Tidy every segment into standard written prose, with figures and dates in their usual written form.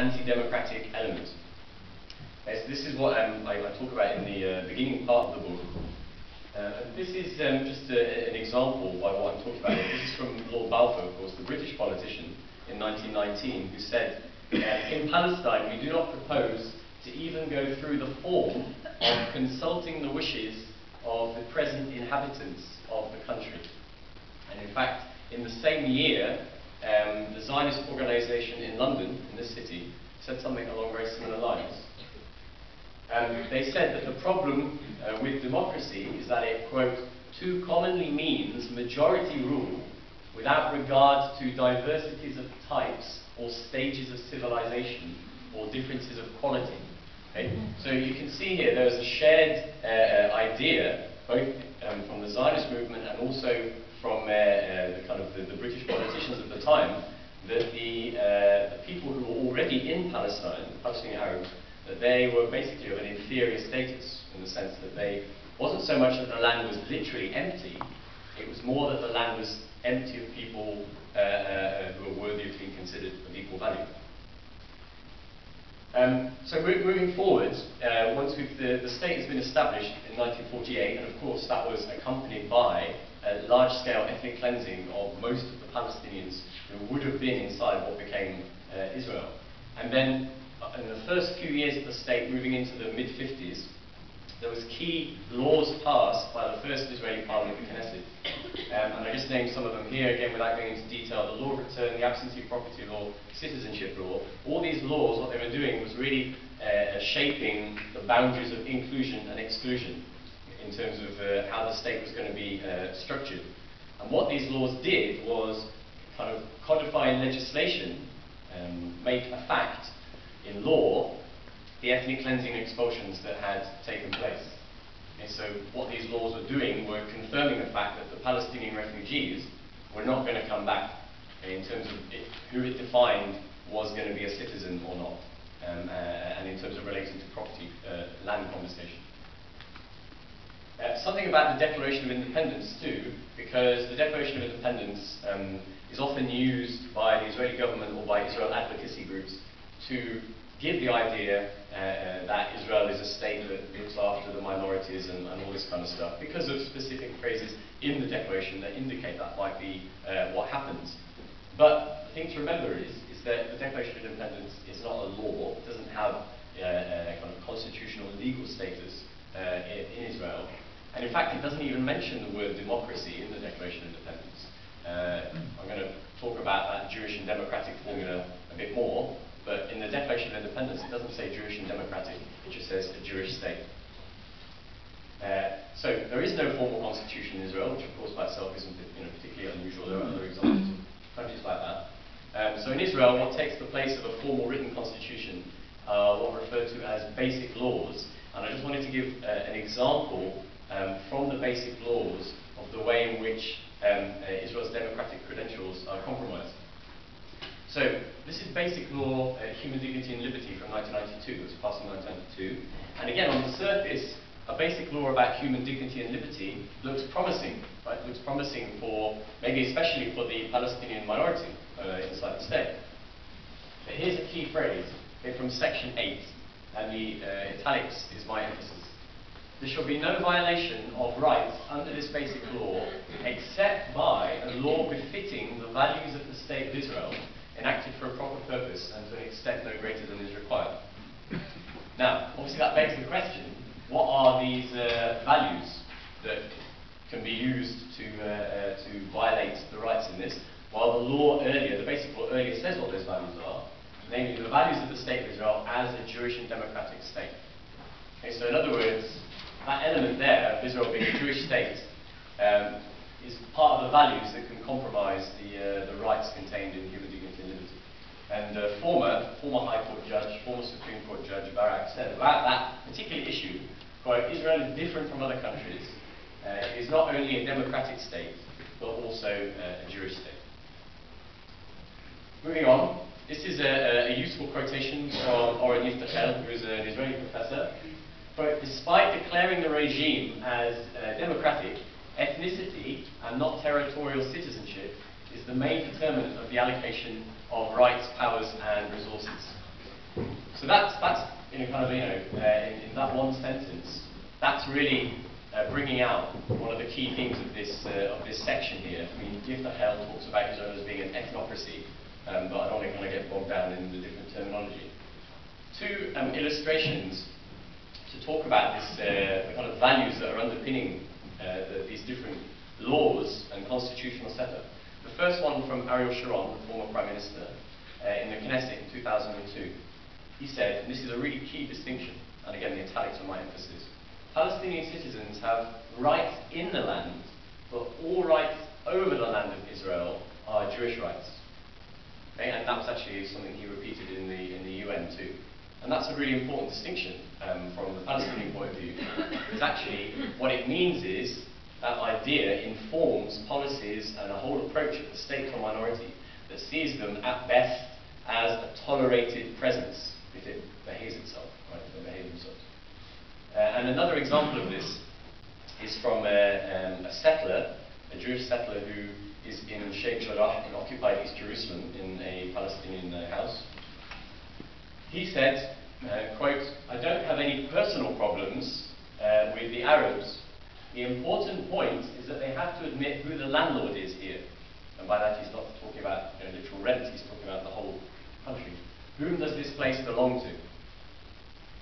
anti-democratic element. So this is what I talk about in the beginning part of the book. And this is just an example by what I'm talking about. This is from Lord Balfour, of course, the British politician in 1919, who said, in Palestine we do not propose to even go through the form of consulting the wishes of the present inhabitants of the country. And in fact, in the same year, the Zionist organization in London, in this city, said something along very similar lines. They said that the problem with democracy is that it, quote, too commonly means majority rule without regard to diversities of types or stages of civilization or differences of quality. Okay? So you can see here there's a shared idea, both from the Zionist movement and also from the British politicians of the time, that the people who were already in Palestine, the Palestinian Arabs, that they were basically of an inferior status, in the sense that they wasn't so much that the land was literally empty, it was more that the land was empty of people who were worthy of being considered of equal value. So moving forward, once the state has been established in 1948, and of course that was accompanied by a large-scale ethnic cleansing of most of the Palestinians who would have been inside what became Israel. And then in the first few years of the state, moving into the mid-50s, there was key laws passed by the first Israeli parliament, the Knesset. And I just named some of them here, again, without going into detail: the law of return, the absentee property law, citizenship law. All these laws, what they were doing was really shaping the boundaries of inclusion and exclusion in terms of how the state was going to be structured. And what these laws did was kind of codify in legislation, make a fact in law, the ethnic cleansing expulsions that had taken place. And so what these laws were doing were confirming the fact that the Palestinian refugees were not going to come back, in terms of who it defined was going to be a citizen or not, and in terms of relating to property, land confiscation. Something about the Declaration of Independence too, because the Declaration of Independence is often used by the Israeli government or by Israel advocacy groups to give the idea that Israel is a state that looks after the minorities and all this kind of stuff, because of specific phrases in the Declaration that indicate that might be what happens. But the thing to remember is that the Declaration of Independence is not a law. It doesn't have a kind of constitutional legal status in Israel. And in fact, it doesn't even mention the word democracy in the Declaration of Independence. I'm going to talk about that Jewish and democratic formula a bit more, but in the Declaration of Independence it doesn't say Jewish and democratic, it just says a Jewish state. So there is no formal constitution in Israel, which of course by itself isn't particularly unusual. There are other examples of countries like that. So in Israel, what takes the place of a formal written constitution are what are referred to as basic laws. And I just wanted to give an example from the basic laws of the way in which Israel's democratic credentials are compromised. So this is Basic Law, Human Dignity and Liberty from 1992. It was passed in 1992. And again, on the surface, a basic law about human dignity and liberty looks promising, right? It looks promising for, maybe especially for the Palestinian minority inside the state. But here's a key phrase from Section 8, and the italics is my emphasis. There shall be no violation of rights under this basic law except by a law befitting the values of the State of Israel, enacted for a proper purpose and to an extent no greater than is required. Now, obviously that begs the question, what are these values that can be used to violate the rights in this? Well, the law earlier, the basic law earlier says what those values are, namely the values of the State of Israel as a Jewish and democratic state. Okay, so in other words, that element there of Israel being a Jewish state is part of the values that can compromise the rights contained in human dignity and liberty. And former High Court judge, former Supreme Court judge Barak said about that particular issue, quote, Israel is different from other countries. It is not only a democratic state, but also a Jewish state. Moving on, this is a useful quotation from Oren Yiftachel, who is an Israeli professor. But despite declaring the regime as democratic, ethnicity and not territorial citizenship is the main determinant of the allocation of rights, powers and resources. So that's in that one sentence, that's really bringing out one of the key themes of this section here. I mean, Yiftachel talks about Israel as being an ethnocracy, but I don't want to kind of get bogged down in the different terminology. Two illustrations to talk about the kind of values that are underpinning these different laws and constitutional setup. The first one from Ariel Sharon, the former Prime Minister, in the Knesset in 2002. He said, and this is a really key distinction, and again the italics are my emphasis, Palestinian citizens have rights in the land, but all rights over the land of Israel are Jewish rights. Okay? And that was actually something he repeated in the UN too. And that's a really important distinction from the Palestinian point of view. Because actually, what it means is that idea informs policies and a whole approach of the state or minority that sees them at best as a tolerated presence if it behaves itself, right? If they behave themselves. And another example of this is from a settler, a Jewish settler who is in Sheikh Jarrah in occupied East Jerusalem in a Palestinian house. He said, quote, "I don't have any personal problems with the Arabs. The important point is that they have to admit who the landlord is here." And by that he's not talking about literal rent, he's talking about the whole country. Whom does this place belong to?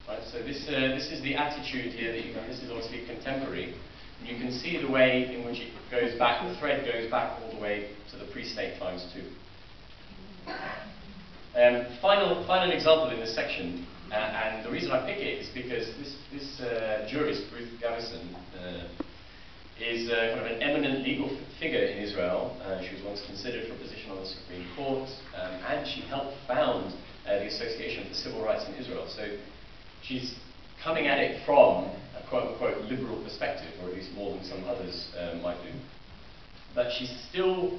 Right, so this is the attitude here that this is obviously contemporary. And you can see the way in which it goes back, the thread goes back all the way to the pre-state times too. Final example in this section, and the reason I pick it is because this jurist, Ruth Gavison, is kind of an eminent legal figure in Israel. She was once considered for a position on the Supreme Court, and she helped found the Association for Civil Rights in Israel. So she's coming at it from a quote-unquote liberal perspective, or at least more than some others might do. But she's still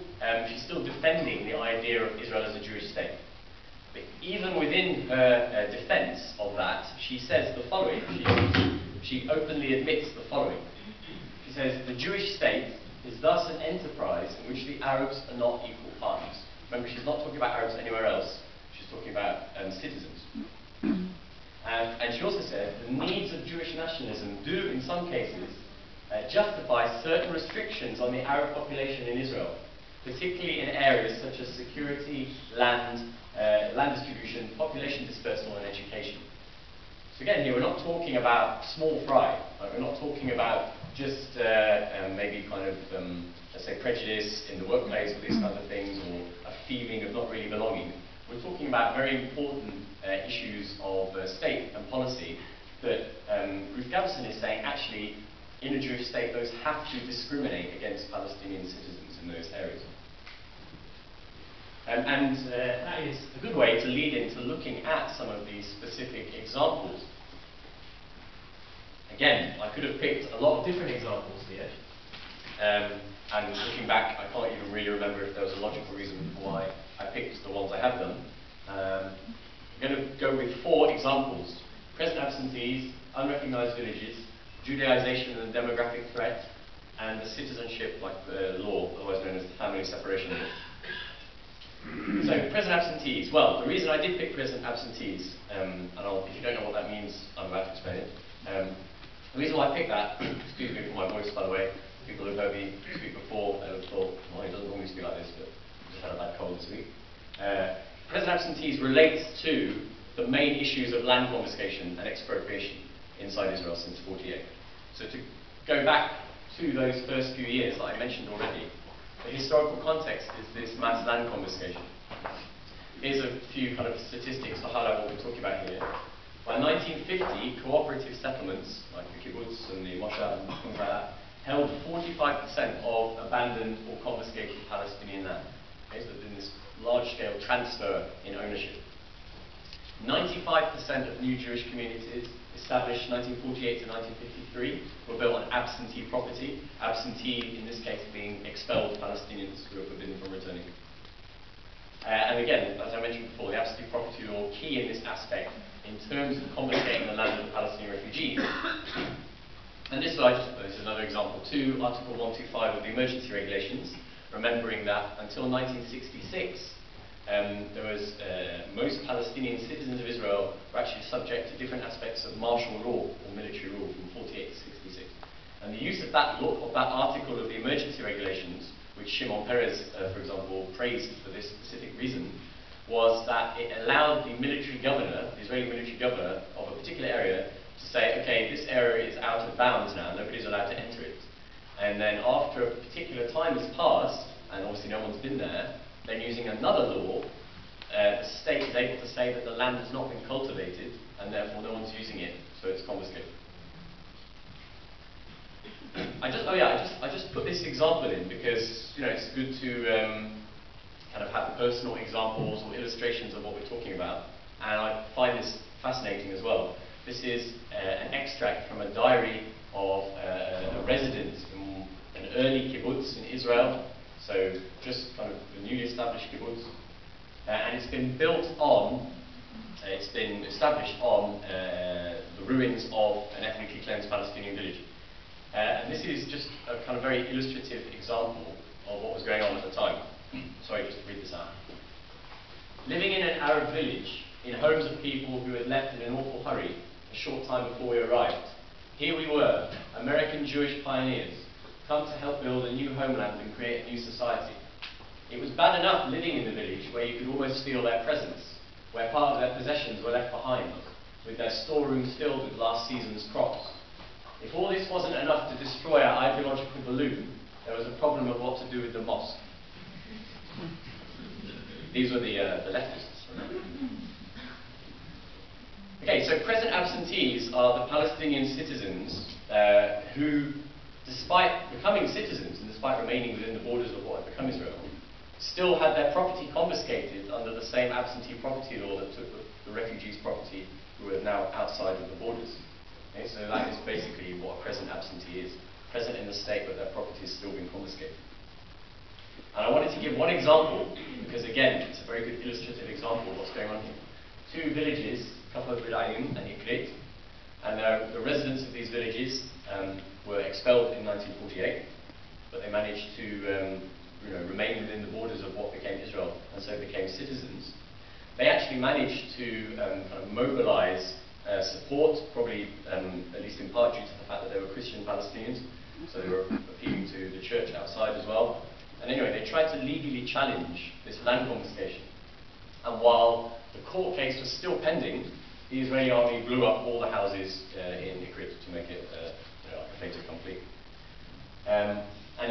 defending the idea of Israel as a Jewish state. But even within her defense of that, she says the following. She openly admits the following. She says, "The Jewish state is thus an enterprise in which the Arabs are not equal partners." Remember, she's not talking about Arabs anywhere else. She's talking about citizens. And she also said, "The needs of Jewish nationalism do, in some cases, justify certain restrictions on the Arab population in Israel, particularly in areas such as security, land distribution, population dispersal, and education." So again, here we're not talking about small fry. Right? We're not talking about just maybe kind of, let's say, prejudice in the workplace or these kinds of things, or a feeling of not really belonging. We're talking about very important issues of state and policy that Ruth Gavison is saying actually in a Jewish state those have to discriminate against Palestinian citizens in those areas. And that is a good way to lead into looking at some of these specific examples. Again, I could have picked a lot of different examples here. And looking back, I can't even really remember if there was a logical reason why I picked the ones I have done. I'm going to go with 4 examples. Present absentees, unrecognised villages, Judaization and the demographic threat, and the citizenship law, otherwise known as the family separation law. So, present absentees. Well, the reason I did pick present absentees, and if you don't know what that means, I'm about to explain it. The reason why I picked that, excuse me for my voice by the way, people who've heard me speak before have thought, well, he doesn't normally speak like this, but I just had a bad cold this week. Present absentees relates to the main issues of land confiscation and expropriation inside Israel since 1948. So to go back to those first few years that I mentioned already, the historical context is this mass land confiscation. Here's a few kind of statistics to highlight what we're talking about here. By 1950, cooperative settlements, like the kibbutz and the moshav and things like that, held 45% of abandoned or confiscated Palestinian land. Okay, so there's been this large-scale transfer in ownership. 95% of new Jewish communities established 1948 to 1953 were built on absentee property, absentee in this case being expelled Palestinians who were forbidden from returning. And again, as I mentioned before, the absentee property law key in this aspect in terms of confiscating the land of the Palestinian refugees. And this is another example too, Article 125 of the emergency regulations, remembering that until 1966, there was most Palestinian citizens of Israel were actually actually subject to different aspects of martial law or military rule from 48 to 66. And the use of that law, of that article of the emergency regulations, which Shimon Peres, for example, praised for this specific reason, was that it allowed the military governor, the Israeli military governor of a particular area, to say, okay, this area is out of bounds now, nobody's allowed to enter it. And then after a particular time has passed, and obviously no one's been there, then using another law, the state is able to say that the land has not been cultivated, and therefore no one's using it, so it's confiscated. I just put this example in because it's good to kind of have personal examples or illustrations of what we're talking about, and I find this fascinating as well. This is an extract from a diary of a resident in an early kibbutz in Israel, so just kind of the newly established kibbutz, and it's been established on the ruins of an ethnically cleansed Palestinian village. And this is just a kind of very illustrative example of what was going on at the time. Sorry, just to read this out. Living in an Arab village, in homes of people who had left in an awful hurry a short time before we arrived, here we were, American Jewish pioneers, come to help build a new homeland and create a new society. It was bad enough living in the village where you could almost feel their presence, where part of their possessions were left behind, with their storerooms filled with last season's crops. If all this wasn't enough to destroy our ideological balloon, there was a problem of what to do with the mosque. These were the leftists. Okay, so present absentees are the Palestinian citizens who, despite becoming citizens and despite remaining within the borders of what had become Israel, still had their property confiscated under the same absentee property law that took the refugees' property who are now outside of the borders. Okay, so that is basically what a present absentee is, present in the state but their property is still being confiscated. And I wanted to give one example, because again, it's a very good illustrative example of what's going on here. Two villages, Kafar Bilayim and Ikrit, and the residents of these villages were expelled in 1948, but they managed to remain within the borders of what became Israel, and so became citizens. They actually managed to kind of mobilize support, probably at least in part due to the fact that they were Christian Palestinians, so they were appealing to the church outside as well. And anyway, they tried to legally challenge this land confiscation. And while the court case was still pending, the Israeli army blew up all the houses in Ikrit to make it a fait accompli. And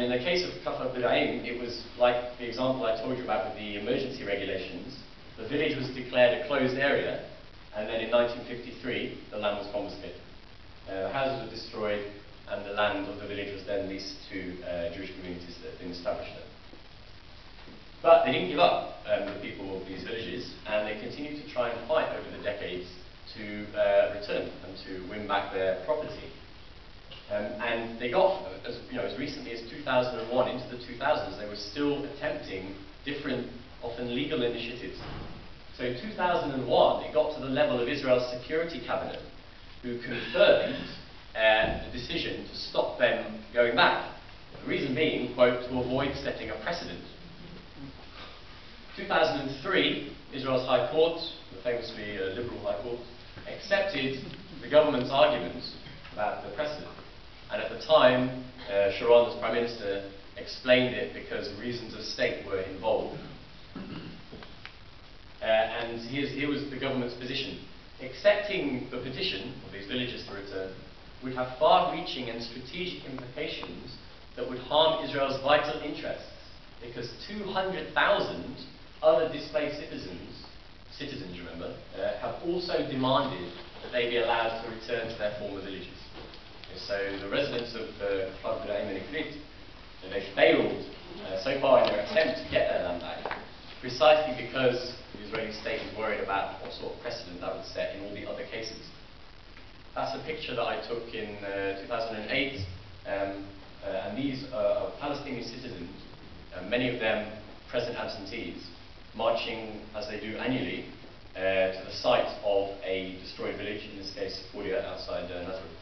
in the case of Kafar Bilayim, it was like the example I told you about with the emergency regulations. The village was declared a closed area, and then in 1953, the land was confiscated. The houses were destroyed, and the land of the village was then leased to Jewish communities that had been established there. But they didn't give up, the people of these villages, and they continued to try and fight over the decades to return and to win back their property. And they got, as recently as 2001, into the 2000s, they were still attempting different, often legal initiatives. So in 2001, it got to the level of Israel's Security Cabinet, who confirmed the decision to stop them going back. The reason being, quote, to avoid setting a precedent. 2003, Israel's High Court, the famously liberal High Court, accepted the government's arguments about the precedent. And at the time, Sharon, as Prime Minister, explained it because reasons of state were involved. And here was the government's position. Accepting the petition of these villages to return would have far-reaching and strategic implications that would harm Israel's vital interests, because 200,000 other displaced citizens remember, have also demanded that they be allowed to return to their former villages. Okay, so the residents of Kafar Bilayim and Ikrit, they failed so far in their attempt to get their land back, precisely because the Israeli state was worried about what sort of precedent that would set in all the other cases. That's a picture that I took in 2008, and these are Palestinian citizens, many of them present absentees, marching, as they do annually, to the site of a destroyed village, in this case, Furia, outside Nazareth.